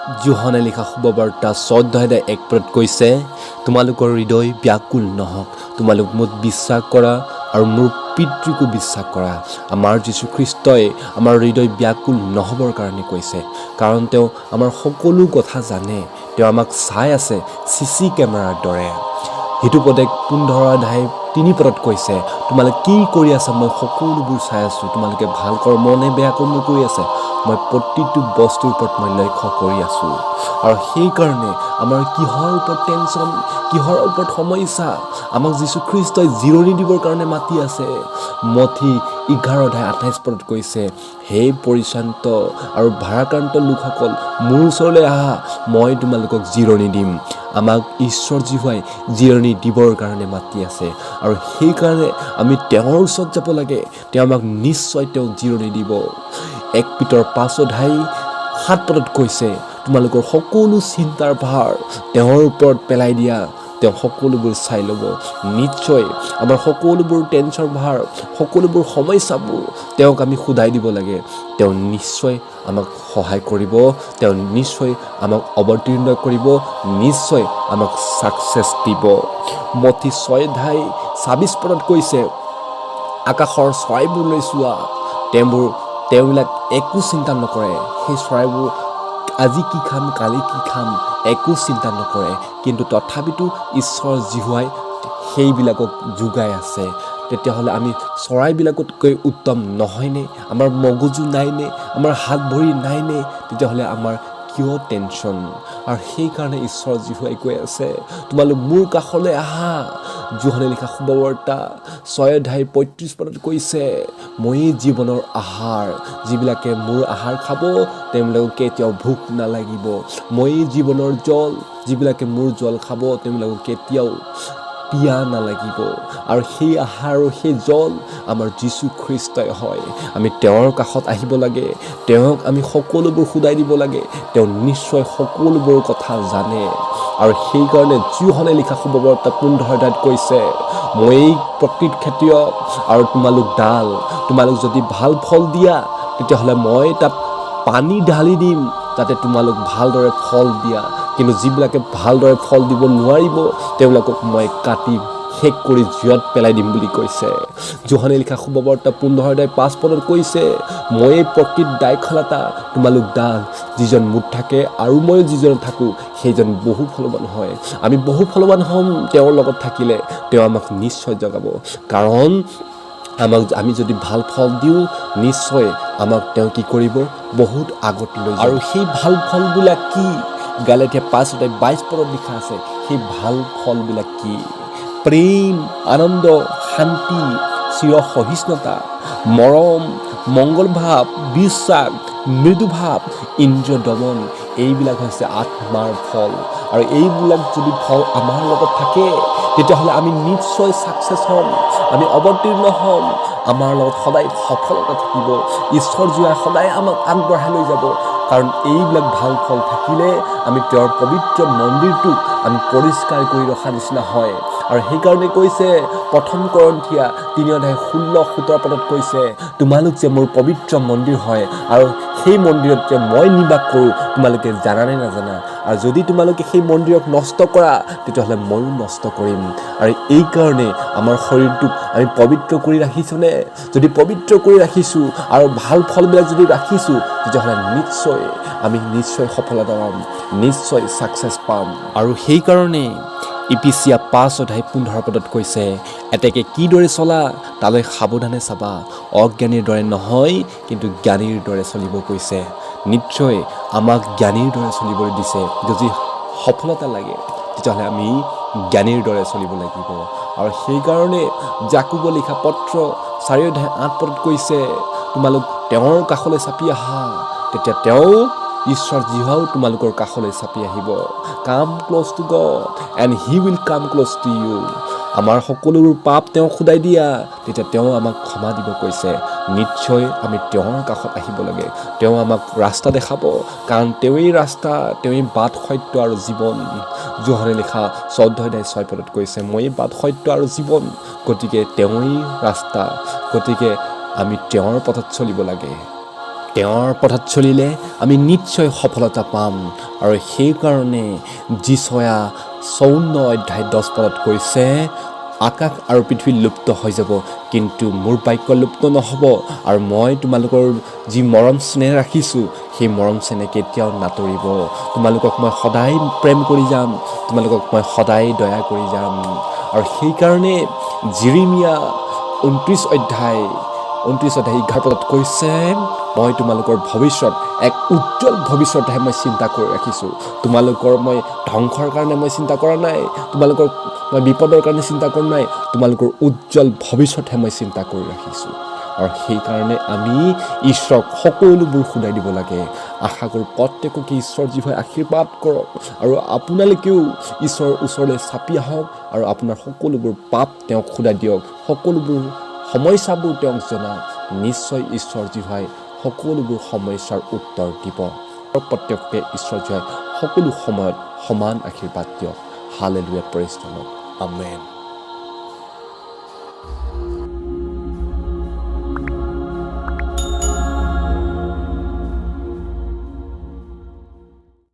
যোহানে লিখা শুভবাৰ্তা 14:1 কৈছে, তোমালোকৰ হৃদয় ব্যাকুল নহওক, তোমালোক মোক বিশ্বাস কৰা আৰু মোৰ পিতৃকো বিশ্বাস কৰা। আমাৰ যীশুখ্ৰীষ্টই আমাৰ হৃদয় ব্যাকুল নহ'বৰ কাৰণে কৈছে, কাৰণ তেওঁ আমাৰ সকলো কথা জানে। তেওঁ আমাক চাই আছে চিচি কেমেৰাৰ দৰে। হিতুপদে 15:3 কৈছে, তোমালোকে কি কৰি আছা মই সকলোবোৰ চাই আছোঁ, তোমালোকে ভাল কৰ্ম নে বেয়া কৰ্ম কৰি আছে, মই প্ৰতিটো বস্তুৰ ওপৰত মই লক্ষ্য কৰি আছোঁ। আৰু সেইকাৰণে আমাৰ কিহৰ ওপৰত টেনশ্যন, কিহৰ ওপৰত সমস্যা, আমাক যীশুখ্ৰীষ্টই জিৰণি দিবৰ কাৰণে মাতি আছে। মথি 11:28 কৈছে, হে পৰিশ্ৰান্ত আৰু ভাৰাক্ৰান্ত লোকসকল, মোৰ ওচৰলৈ আহা, মই তোমালোকক জিৰণি দিম। আমাক ঈশ্বৰ জীহুৱাই জিৰণি দিবৰ কাৰণে মাতি আছে, আৰু সেইকাৰণে আমি তেওঁৰ ওচৰত যাব লাগে। তেওঁ আমাক নিশ্চয় তেওঁ জিৰণি দিব। 1 পিতৰ 5:7 কৈছে, তোমালোকৰ সকলো চিন্তাৰ ভাৰ তেওঁৰ ওপৰত পেলাই দিয়া, তেওঁ সকলোবোৰ চাই ল'ব। নিশ্চয় আমাৰ সকলোবোৰ টেনশ্যন ভাৰ, সকলোবোৰ সমস্যাবোৰ তেওঁক আমি সোধাই দিব লাগে। তেওঁ নিশ্চয় আমাক সহায় কৰিব, তেওঁ নিশ্চয় আমাক অৱতীৰ্ণ কৰিব, নিশ্চয় আমাক ছাকচেছ দিব। মথি 6:26 কৈছে, আকাশৰ চৰাইবোৰলৈ চোৱা, তেওঁবিলাক একো চিন্তা নকৰে। সেই চৰাইবোৰ আজি কি খাম, কালি কি খাম, একো চিন্তা নকৰে, কিন্তু তথাপিতো ঈশ্বৰ জীহুৱাই সেইবিলাকক যোগাই আছে। তেতিয়াহ'লে আমি চৰাইবিলাকতকৈ উত্তম নহয়নে? আমাৰ মগজু নাইনে? আমাৰ হাত ভৰি নাইনে? তেতিয়াহ'লে আমাৰ কিয় টেনশ্যন? আৰু সেইকাৰণে ঈশ্বৰ জীহুৱাই কৈ আছে, তোমালোক মোৰ কাষলৈ আহা। যোহানে লিখা শুভবাৰ্তা 6:35 কৈছে, ময়েই জীৱনৰ আহাৰ, যিবিলাকে মোৰ আহাৰ খাব তেওঁবিলাকক কেতিয়াও ভোক নালাগিব। ময়েই জীৱনৰ জল, যিবিলাকে মোৰ জল খাব তেওঁবিলাকক কেতিয়াও পিয়াহ নালাগিব। আৰু সেই আহাৰ আৰু সেই জল আমাৰ যীশুখ্ৰীষ্টই হয়। আমি তেওঁৰ কাষত আহিব লাগে, তেওঁক আমি সকলোবোৰ সোধাই দিব লাগে, তেওঁ নিশ্চয় সকলোবোৰ কথা জানে। আৰু সেইকাৰণে যোহানে লিখা শুভবাৰ্তা 15:10 কৈছে, ময়েই প্ৰকৃত খেতিয়ক আৰু তোমালোক ডাল, তোমালোক যদি ভাল ফল দিয়া তেতিয়াহ'লে মই তাত পানী ঢালি দিম যাতে তোমালোক ভালদৰে ফল দিয়া, কিন্তু যিবিলাকে ভালদৰে ফল দিব নোৱাৰিব তেওঁবিলাকক মই কাটি শেষ কৰি জুইত পেলাই দিম বুলি কৈছে। যোহানে লিখা শুভবাৰ্তা 15:5 কৈছে, ময়েই প্ৰকৃত দাইখলাটা, তোমালোক ডাল, যিজন মোত থাকে আৰু মই যিজনত থাকোঁ সেইজন বহু ফলৱান হয়। আমি বহু ফলৱান হ'ম তেওঁৰ লগত থাকিলে, তেওঁ আমাক নিশ্চয় জগাব। কাৰণ আমি যদি ভাল ফল দিওঁ, নিশ্চয় আমাক তেওঁ কি কৰিব, বহুত আগত লৈ যাব। আৰু সেই ভাল ফলবিলাক কি? গালাটীয়া 5:22 লিখা আছে, সেই ভাল ফলবিলাক কি? প্ৰেম, আনন্দ, শান্তি, চিৰ সহিষ্ণুতা, মৰম, মংগল ভাৱ, বিশ্বাস, মৃদু ভাৱ, ইন্দ্ৰিয় দমন, এইবিলাক হৈছে আত্মাৰ ফল। আৰু এইবিলাক যদি ফল আমাৰ লগত থাকে তেতিয়াহ'লে আমি নিশ্চয় ছাকচেছ হ'ম, আমি অৱতীৰ্ণ হ'ম, আমাৰ লগত সদায় সফলতা থাকিব। ঈশ্বৰ জীৱাই সদায় আমাক আগবঢ়াই লৈ যাব, কাৰণ এইবিলাক ভাল ফল থাকিলে আমি তেওঁৰ পবিত্ৰ মন্দিৰটোক আমি পৰিষ্কাৰ কৰি ৰখা নিচিনা হয়। আৰু সেইকাৰণে কৈছে 1 কৰিন্থিয়া 3:16-17 কৈছে, তোমালোক যে মোৰ পবিত্ৰ মন্দিৰ হয় আৰু সেই মন্দিৰত যে মই নিবাস কৰোঁ তোমালোকে জানা নে নাজানা? আৰু যদি তোমালোকে সেই মন্দিৰক নষ্ট কৰা তেতিয়াহ'লে ময়ো নষ্ট কৰিম। আৰু এইকাৰণে আমাৰ শৰীৰটোক আমি পবিত্ৰ কৰি ৰাখিছোঁনে? যদি পবিত্ৰ কৰি ৰাখিছোঁ আৰু ভাল ফলবিলাক যদি ৰাখিছোঁ তেতিয়াহ'লে আমি নিশ্চয় সফলতা পাম, নিশ্চয় ছাকচেছ পাম। আৰু সেইকাৰণে ইফিছিয়া 5:15 কৈছে, এতেকে কিদৰে চলা তালৈ সাৱধানে চাবা, অজ্ঞানীৰ দৰে নহয় কিন্তু জ্ঞানীৰ দৰে চলিব কৈছে। নিশ্চয় আমাক জ্ঞানীৰ দৰে চলিবলৈ দিছে। যদি সফলতা লাগে তেতিয়াহ'লে আমি জ্ঞানীৰ দৰে চলিব লাগিব। আৰু সেইকাৰণে জাকোব লিখা পত্ৰ 4:8 কৈছে, তোমালোক তেওঁৰ কাষলৈ চাপি আহা, তেতিয়া তেওঁ ঈশ্বৰ জীহুৱাও তোমালোকৰ কাষলৈ চাপি আহিব। Come close to God and he will come close to you. আমাৰ সকলোবোৰ পাপ তেওঁক সোধাই দিয়া, তেতিয়া তেওঁ আমাক ক্ষমা দিব কৈছে। নিশ্চয় আমি তেওঁৰ কাষত আহিব লাগে, তেওঁ আমাক ৰাস্তা দেখাব, কাৰণ তেওঁৱেই ৰাস্তা, তেওঁৱেই বাট, সত্য আৰু জীৱন। যোহানে লিখা 14:6 কৈছে, ময়েই বাট, সত্য আৰু জীৱন, গতিকে তেওঁৱেই ৰাস্তা, গতিকে আমি তেওঁৰ পথত চলিব লাগে। তেওঁৰ পথত চলিলে আমি নিশ্চয় সফলতা পাম। আৰু সেইকাৰণে যিচয়া 54 অধ্যায় 10 পদত কৈছে, আকাশ আৰু পৃথিৱী লুপ্ত হৈ যাব, কিন্তু মোৰ বাক্য লুপ্ত নহ'ব। আৰু মই তোমালোকৰ যি মৰম স্নেহ ৰাখিছোঁ, সেই মৰম স্নেহ কেতিয়াও নাতৰিব। তোমালোকক মই সদায় প্ৰেম কৰি যাম, তোমালোকক মই সদায় দয়া কৰি যাম। আৰু সেইকাৰণে জিৰিমিয়া 29 অধ্যায় 11 পদত কৈছে, মই তোমালোকৰ ভৱিষ্যত এক উজ্জ্বল ভৱিষ্যতহে মই চিন্তা কৰি ৰাখিছোঁ। তোমালোকৰ মই ধ্বংসৰ কাৰণে মই চিন্তা কৰা নাই, তোমালোকৰ মই বিপদৰ কাৰণে চিন্তা কৰা নাই, তোমালোকৰ উজ্জ্বল ভৱিষ্যতহে মই চিন্তা কৰি ৰাখিছোঁ। আৰু সেইকাৰণে আমি ঈশ্বৰক সকলোবোৰ শুনাই দিব লাগে। আশা কৰোঁ প্ৰত্যেককে ঈশ্বৰ যিভাৱে আশীৰ্বাদ কৰক, আৰু আপোনালোকেও ঈশ্বৰৰ ওচৰলৈ চাপি আহক আৰু আপোনাৰ সকলোবোৰ পাপ তেওঁক শুনাই দিয়ক, সকলোবোৰ সমস্যাবোৰ তেওঁক জনাওক। নিশ্চয় ঈশ্বৰ জীৱাই সকলোবোৰ সমস্যাৰ উত্তৰ দিব। প্ৰত্যেককে ঈশ্বৰ জীৱাই সকলো সময়ত সমান আশীৰ্বাদ দিয়ক। Hallelujah, praise the lord, amen.